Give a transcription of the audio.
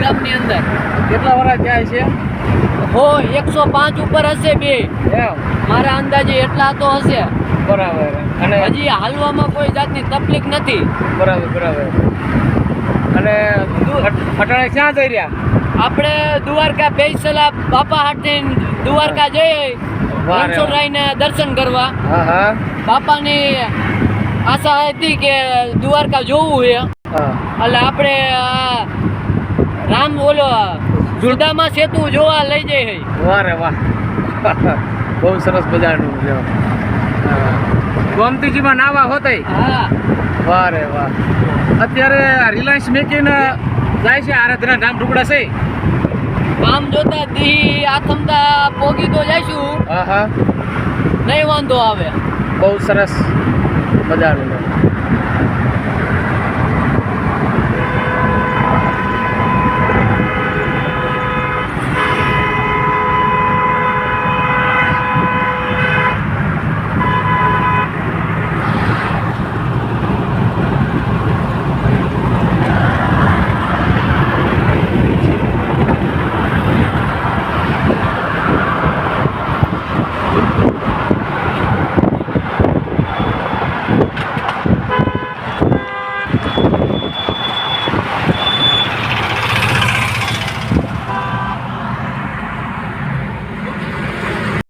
ગામની અંદર. કેટલા વર્ષ જાય છે? હો 105 ઉપર હશે બે. મારા અંદાજે એટલા તો હશે. બરાબર. અને હજી હાલવામાં કોઈ જાતની તકલીફ નથી. બરાબર. અને અટાણે ક્યાં જઈ રહ્યા? આપણે દ્વારકા પૈસલા બાપા હાટથી દ્વારકા જઈએ રણછોડરાયને દર્શન કરવા. બાપાની આશા હતી કે દ્વારકા જોવું છે એટલે આપણે રામ ઓલો સુદામા સેતુ જોવા લઈ જઈએ. વાહ રે વાહ, બહુ સરસ મજાનું છે. ગોમતીજીમાં નાવા હોતય. હા, વાહ રે વાહ. અત્યારે રિલાયન્સ મેકીને જાય છે આરાધના ધામ ટુકડા છે. આમ જોતા દી આથમતા પોગી તો જઈશું. હા, નહીં વાંધો આવે. બહુ સરસ મજાનું.